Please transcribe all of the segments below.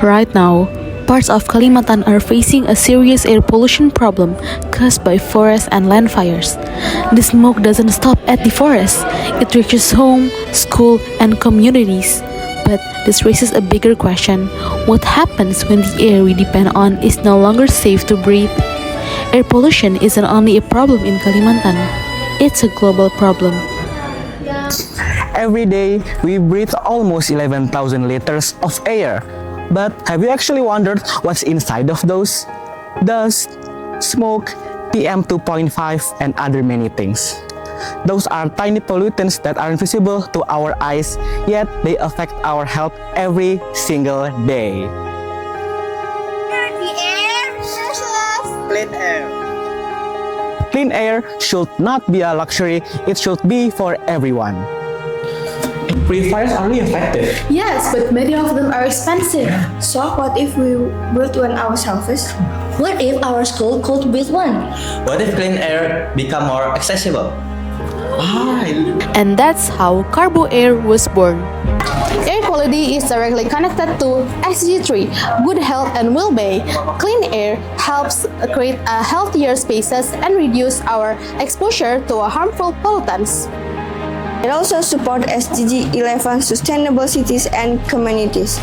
Right now, parts of Kalimantan are facing a serious air pollution problem caused by forest and land fires. The smoke doesn't stop at the forest, it reaches home, school, and communities. But this raises a bigger question. What happens when the air we depend on is no longer safe to breathe? Air pollution isn't only a problem in Kalimantan, it's a global problem. Every day, we breathe almost 11,000 liters of air. But have you actually wondered what's inside of those? Dust, smoke, PM 2.5, and other many things. Those are tiny pollutants that are invisible to our eyes, yet they affect our health every single day. Dirty air versus Clean air. Clean air should not be a luxury, it should be for everyone. Purifiers are really effective. Yes, but many of them are expensive. So what if we build one ourselves? What if our school could build one? What if clean air become more accessible? And that's how Carbo Air was born. Air quality is directly connected to SG3, good health and well-being. Clean air helps create healthier spaces and reduce our exposure to harmful pollutants. It also supports SDG 11 sustainable cities and communities.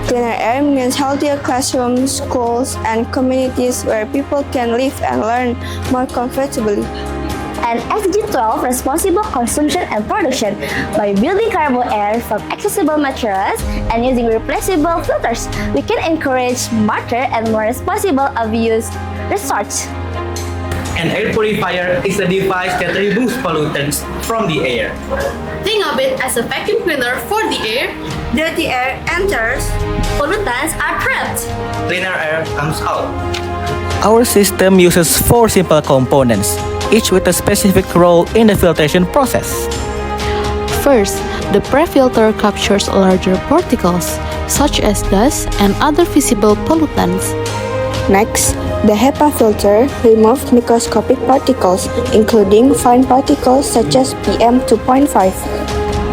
Cleaner air means healthier classrooms, schools, and communities where people can live and learn more comfortably. And SG12 responsible consumption and production by building Carbo Air from accessible materials and using replaceable filters. We can encourage smarter and more responsible abuse research. An air purifier is a device that removes pollutants from the air. Think of it as a vacuum cleaner for the air. Dirty air enters. Pollutants are trapped. Cleaner air comes out. Our system uses 4 simple components, each with a specific role in the filtration process. First, the pre-filter captures larger particles, such as dust and other visible pollutants. Next, the HEPA filter removes microscopic particles, including fine particles such as PM 2.5.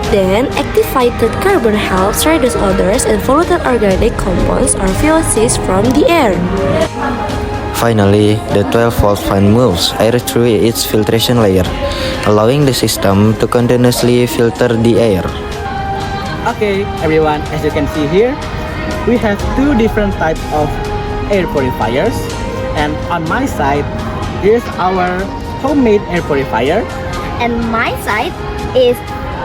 Then, activated carbon helps reduce odors and volatile organic compounds or VOCs from the air. Finally, the 12-volt fan moves air through its filtration layer, allowing the system to continuously filter the air. Okay, everyone, as you can see here, we have 2 different types of air purifiers. And on my side, here's our homemade air purifier. And my side is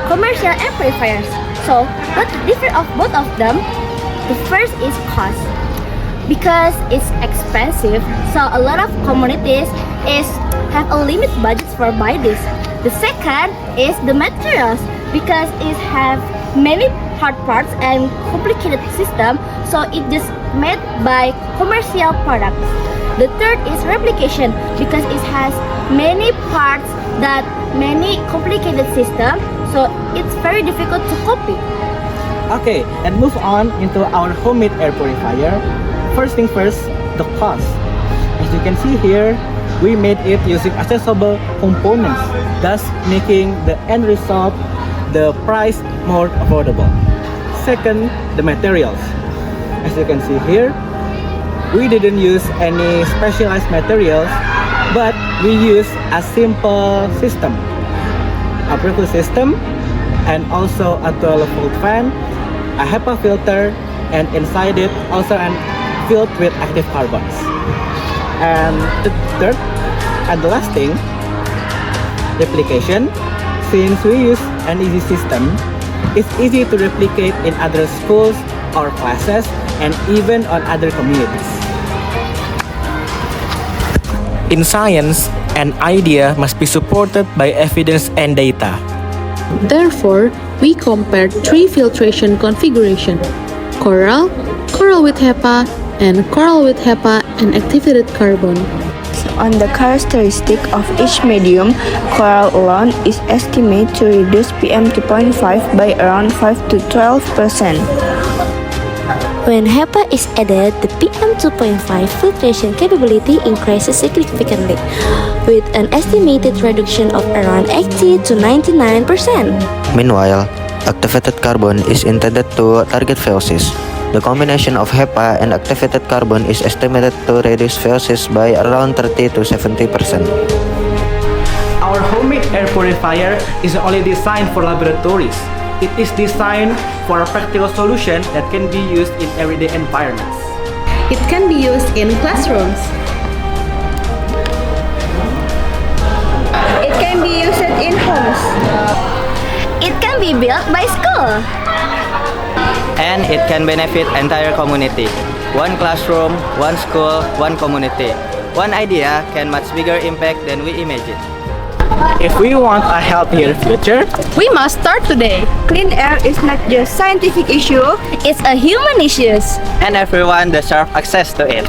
commercial air purifiers. So, what's the difference of both of them? The first is cost. Because it's expensive, so a lot of communities have a limited budgets for buy this. The second is the materials, because it have many hard parts and complicated system, so it just made by commercial products. The third is replication, because it has many parts that many complicated system, so it's very difficult to copy. Okay, and move on into our homemade air purifier. First thing first, the cost. As you can see here, we made it using accessible components, thus making the end result, the price, more affordable. Second, the materials. As you can see here, we didn't use any specialized materials, but we use a simple system, a pre-fill system, and also a 12-volt fan, a HEPA filter, and inside it also an filled with active carbons. And the third and the last thing, replication. Since we use an easy system, it's easy to replicate in other schools or classes and even on other communities. In science, an idea must be supported by evidence and data. Therefore, we compared 3 filtration configurations: coral, coral with HEPA, and coral with HEPA and activated carbon. On the characteristic of each medium, coral alone is estimated to reduce PM 2.5 by around 5 to 12%. When HEPA is added, the PM 2.5 filtration capability increases significantly, with an estimated reduction of around 80 to 99%. Meanwhile, activated carbon is intended to target VOCs, The combination of HEPA and activated carbon is estimated to reduce VOCs by around 30 to 70%. Our homemade air purifier is only designed for laboratories. It is designed for a practical solution that can be used in everyday environments. It can be used in classrooms. It can be used in homes. It can be built by school. And it can benefit entire community. One classroom, one school, one community. One idea can much bigger impact than we imagine. If we want a healthier future, We must start today. Clean air is not just scientific issue. It's a human issue. And everyone deserves access to it.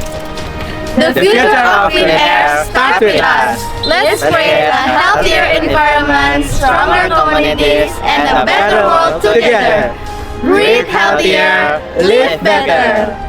The future of clean air starts with us. Let's create a healthier environment, stronger communities, and a better world together. Breathe healthier, live better.